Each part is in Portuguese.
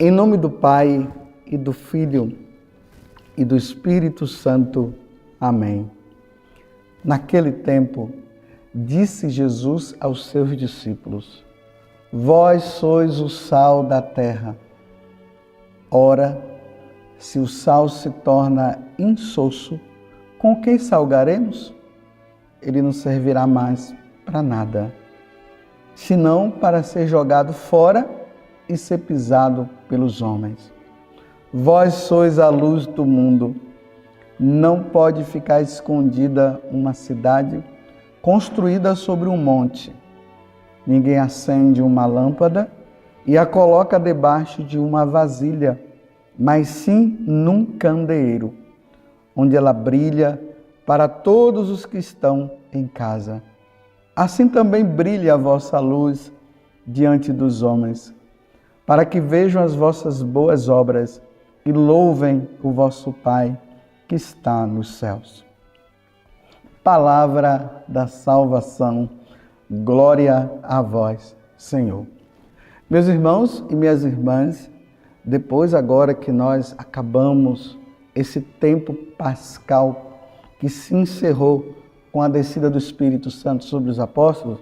Em nome do Pai, e do Filho, e do Espírito Santo. Amém. Naquele tempo, disse Jesus aos seus discípulos: Vós sois o sal da terra. Ora, se o sal se torna insosso, com que salgaremos? Ele não servirá mais para nada, senão para ser jogado fora e ser pisado pelos homens. Vós sois a luz do mundo. Não pode ficar escondida uma cidade construída sobre um monte. Ninguém acende uma lâmpada e a coloca debaixo de uma vasilha, mas sim num candeeiro, onde ela brilha para todos os que estão em casa. Assim também brilha a vossa luz diante dos homens, para que vejam as vossas boas obras e louvem o vosso Pai que está nos céus. Palavra da salvação, glória a vós, Senhor. Meus irmãos e minhas irmãs, depois agora que nós acabamos esse tempo pascal que se encerrou com a descida do Espírito Santo sobre os apóstolos,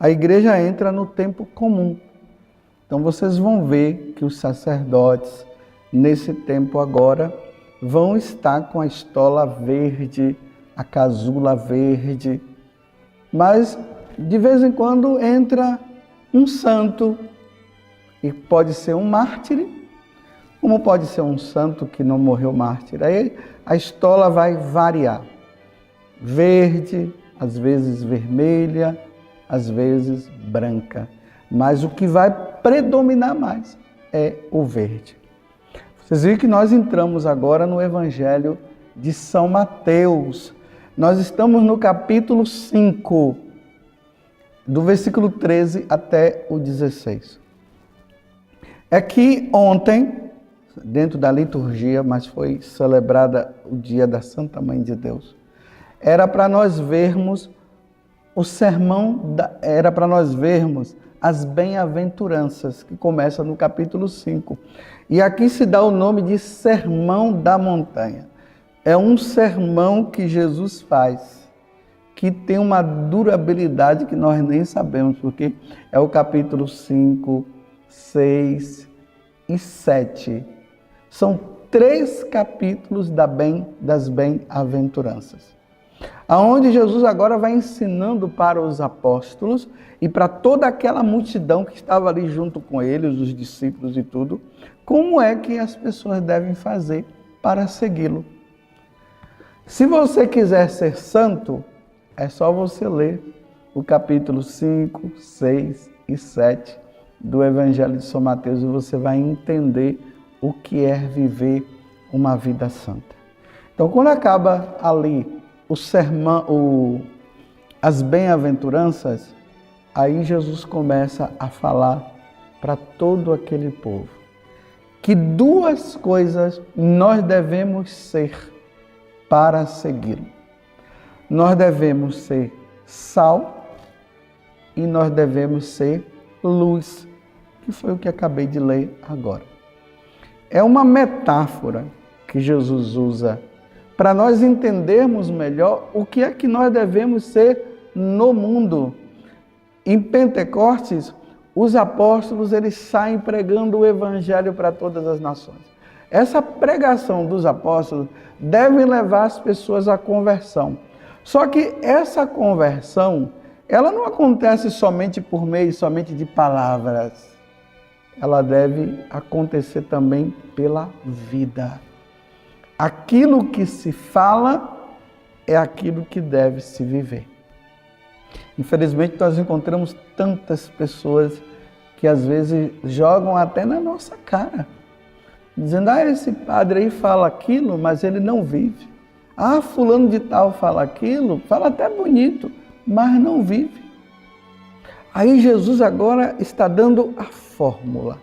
a igreja entra no tempo comum. Então vocês vão ver que os sacerdotes, nesse tempo agora, vão estar com a estola verde, a casula verde, mas de vez em quando entra um santo, e pode ser um mártir, como pode ser um santo que não morreu mártir. Aí a estola vai variar, verde, às vezes vermelha, às vezes branca, mas o que vai predominar mais é o verde. Vocês viram que nós entramos agora no Evangelho de São Mateus. Nós estamos no capítulo 5, do versículo 13 até o 16. É que ontem, dentro da liturgia, mas foi celebrada o dia da Santa Mãe de Deus, era para nós vermos o sermão, era para nós vermos as bem-aventuranças, que começa no capítulo 5. E aqui se dá o nome de Sermão da Montanha. É um sermão que Jesus faz, que tem uma durabilidade que nós nem sabemos, porque é o capítulo 5, 6 e 7. São 3 capítulos das bem-aventuranças, aonde Jesus agora vai ensinando para os apóstolos e para toda aquela multidão que estava ali junto com eles, os discípulos e tudo, como é que as pessoas devem fazer para segui-lo. Se você quiser ser santo, é só você ler o capítulo 5, 6 e 7 do Evangelho de São Mateus e você vai entender o que é viver uma vida santa. Então, quando acaba ali o sermão, as bem-aventuranças, aí Jesus começa a falar para todo aquele povo que 2 coisas nós devemos ser para segui-lo. Nós devemos ser sal e nós devemos ser luz, que foi o que acabei de ler agora. É uma metáfora que Jesus usa para nós entendermos melhor o que é que nós devemos ser no mundo. Em Pentecostes, os apóstolos eles saem pregando o evangelho para todas as nações. Essa pregação dos apóstolos deve levar as pessoas à conversão. Só que essa conversão, ela não acontece somente por meio de palavras. Ela deve acontecer também pela vida. Aquilo que se fala é aquilo que deve se viver. Infelizmente, nós encontramos tantas pessoas que às vezes jogam até na nossa cara, dizendo, esse padre aí fala aquilo, mas ele não vive. Fulano de tal fala aquilo, fala até bonito, mas não vive. Aí Jesus agora está dando a fórmula,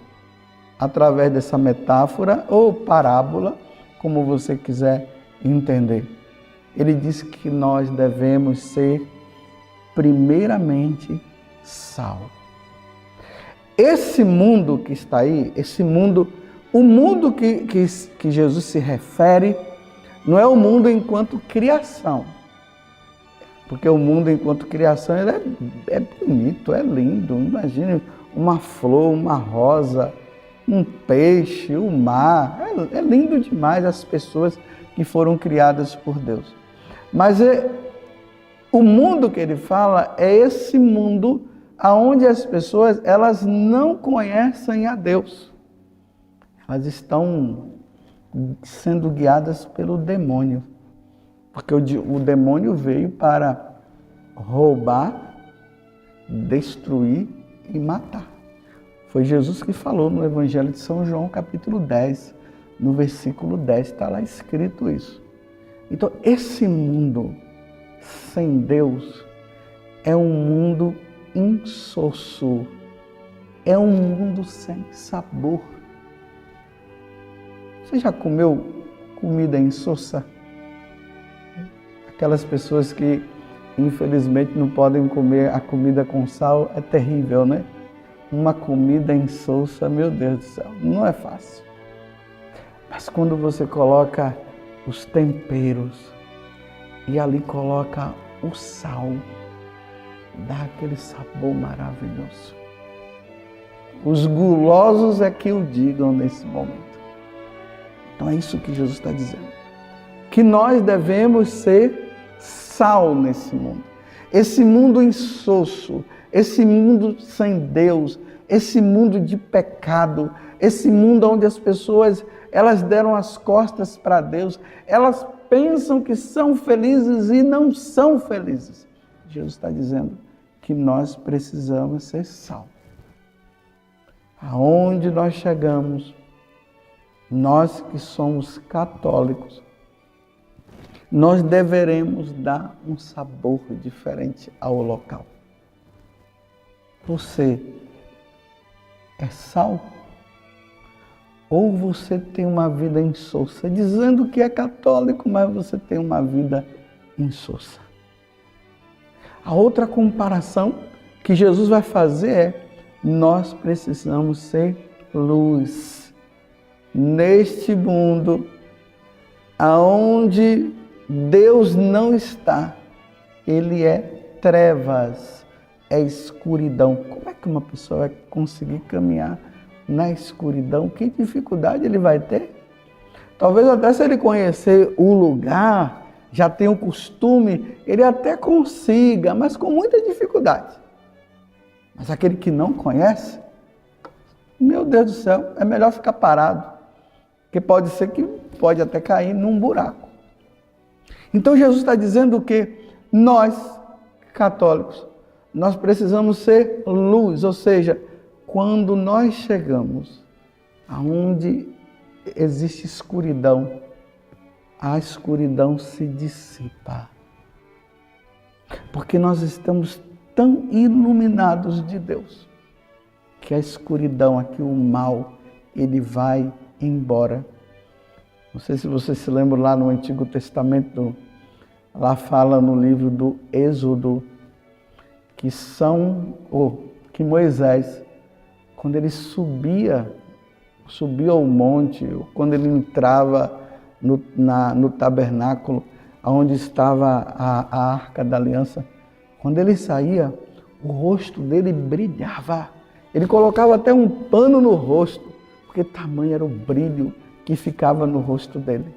através dessa metáfora ou parábola, como você quiser entender. Ele diz que nós devemos ser primeiramente sal. Esse mundo que está aí, esse mundo, o mundo que Jesus se refere, não é o mundo enquanto criação. Porque o mundo enquanto criação ele é bonito, é lindo. Imagine uma flor, uma rosa, um peixe, o mar. É lindo demais as pessoas que foram criadas por Deus. Mas o mundo que ele fala é esse mundo onde as pessoas elas não conhecem a Deus. Elas estão sendo guiadas pelo demônio. Porque o demônio veio para roubar, destruir e matar. Foi Jesus que falou no Evangelho de São João, capítulo 10, no versículo 10, está lá escrito isso. Então, esse mundo sem Deus é um mundo insosso, é um mundo sem sabor. Você já comeu comida insossa? Aquelas pessoas que, infelizmente, não podem comer a comida com sal, é terrível, né? Uma comida insossa, meu Deus do céu, não é fácil. Mas quando você coloca os temperos e ali coloca o sal, dá aquele sabor maravilhoso. Os gulosos é que o digam nesse momento. Então é isso que Jesus está dizendo. Que nós devemos ser sal nesse mundo. Esse mundo insosso, esse mundo sem Deus, esse mundo de pecado, esse mundo onde as pessoas elas deram as costas para Deus, elas pensam que são felizes e não são felizes. Jesus está dizendo que nós precisamos ser sal. Aonde nós chegamos, nós que somos católicos, nós deveremos dar um sabor diferente ao local. Você é sal? Ou você tem uma vida insossa, dizendo que é católico, mas você tem uma vida insossa? A outra comparação que Jesus vai fazer é: nós precisamos ser luz. Neste mundo, aonde Deus não está, Ele é trevas, é escuridão. Como é que uma pessoa vai conseguir caminhar na escuridão? Que dificuldade ele vai ter? Talvez até se ele conhecer o lugar, já tem o costume, ele até consiga, mas com muita dificuldade. Mas aquele que não conhece, meu Deus do céu, é melhor ficar parado, porque pode ser que pode até cair num buraco. Então Jesus está dizendo que nós, católicos, nós precisamos ser luz, ou seja, quando nós chegamos aonde existe escuridão, a escuridão se dissipa. Porque nós estamos tão iluminados de Deus, que a escuridão aqui, o mal, ele vai embora. Não sei se você se lembra lá no Antigo Testamento, lá fala no livro do Êxodo, que Moisés, quando ele subia ao monte, quando ele entrava no tabernáculo, onde estava a Arca da Aliança, quando ele saía, o rosto dele brilhava. Ele colocava até um pano no rosto, porque tamanho era o brilho que ficava no rosto dele.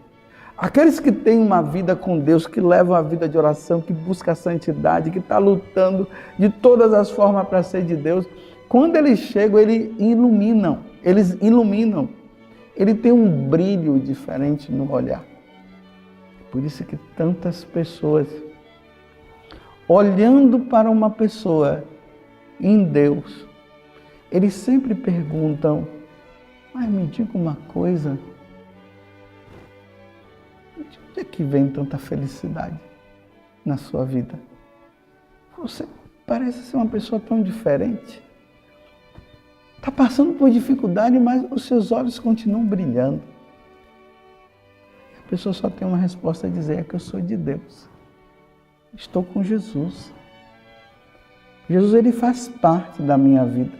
Aqueles que têm uma vida com Deus, que levam a vida de oração, que buscam a santidade, que estão lutando de todas as formas para ser de Deus, quando eles chegam, eles iluminam. Ele tem um brilho diferente no olhar. Por isso que tantas pessoas, olhando para uma pessoa em Deus, eles sempre perguntam: mas me diga uma coisa, de onde é que vem tanta felicidade na sua vida? Você parece ser uma pessoa tão diferente. Está passando por dificuldade, mas os seus olhos continuam brilhando. A pessoa só tem uma resposta a dizer: é que eu sou de Deus. Estou com Jesus. Jesus, ele faz parte da minha vida.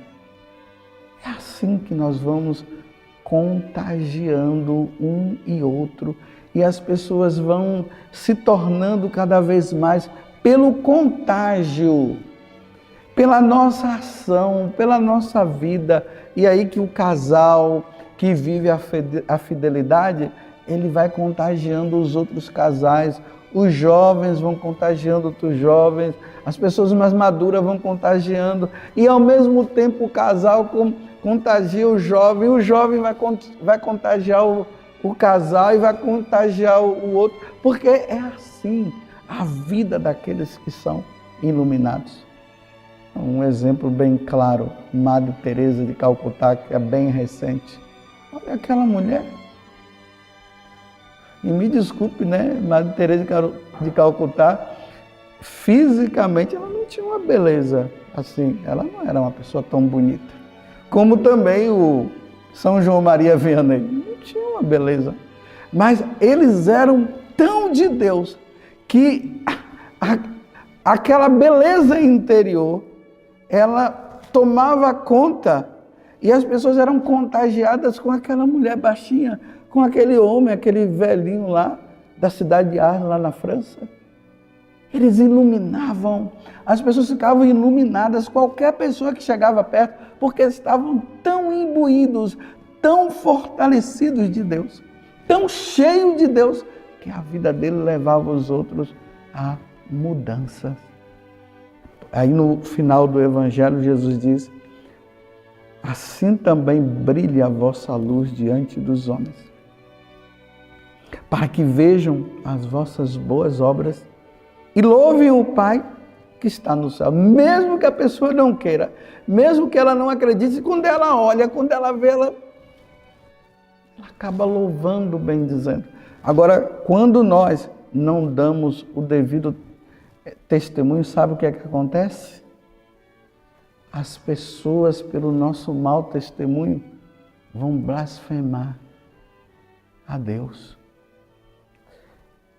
assim que nós vamos contagiando um e outro, e as pessoas vão se tornando cada vez mais pelo contágio, pela nossa ação, pela nossa vida. E aí que o casal que vive a fidelidade, ele vai contagiando os outros casais, os jovens vão contagiando outros jovens, as pessoas mais maduras vão contagiando, e ao mesmo tempo o casal contagia o jovem vai contagiar o casal e vai contagiar o outro, porque é assim a vida daqueles que são iluminados. Um exemplo bem claro, Madre Teresa de Calcutá, que é bem recente. Olha aquela mulher. E me desculpe, né, Madre Teresa de Calcutá, fisicamente ela não tinha uma beleza assim, ela não era uma pessoa tão bonita. Como também o São João Maria Vianney, não tinha uma beleza. Mas eles eram tão de Deus que aquela beleza interior, ela tomava conta e as pessoas eram contagiadas com aquela mulher baixinha, com aquele homem, aquele velhinho lá da cidade de Arles, lá na França. Eles iluminavam, as pessoas ficavam iluminadas, qualquer pessoa que chegava perto, porque estavam tão imbuídos, tão fortalecidos de Deus, tão cheios de Deus, que a vida dele levava os outros a mudanças. Aí no final do Evangelho, Jesus diz: assim também brilhe a vossa luz diante dos homens, para que vejam as vossas boas obras e louvem o Pai que está no céu. Mesmo que a pessoa não queira, mesmo que ela não acredite, quando ela olha, quando ela vê, ela acaba louvando, bem dizendo. Agora, quando nós não damos o devido testemunho, sabe o que é que acontece? As pessoas, pelo nosso mau testemunho, vão blasfemar a Deus.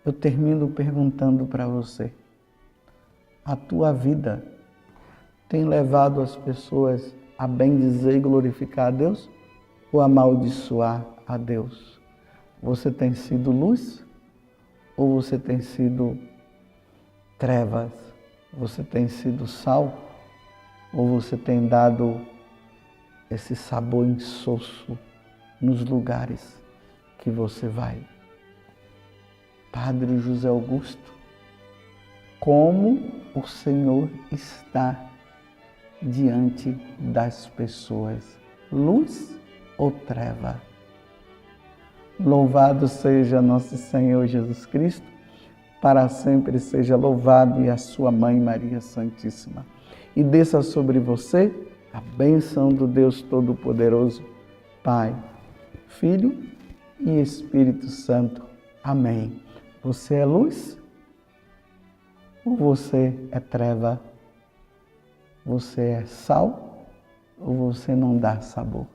Eu termino perguntando para você: a tua vida tem levado as pessoas a bendizer e glorificar a Deus ou a amaldiçoar a Deus? Você tem sido luz ou você tem sido trevas? Você tem sido sal ou você tem dado esse sabor insosso nos lugares que você vai? Padre José Augusto, como o Senhor está diante das pessoas, luz ou treva? Louvado seja nosso Senhor Jesus Cristo, para sempre seja louvado, e a sua Mãe Maria Santíssima. E desça sobre você a bênção do Deus Todo-Poderoso, Pai, Filho e Espírito Santo. Amém. Você é luz ou você é treva? Você é sal ou você não dá sabor?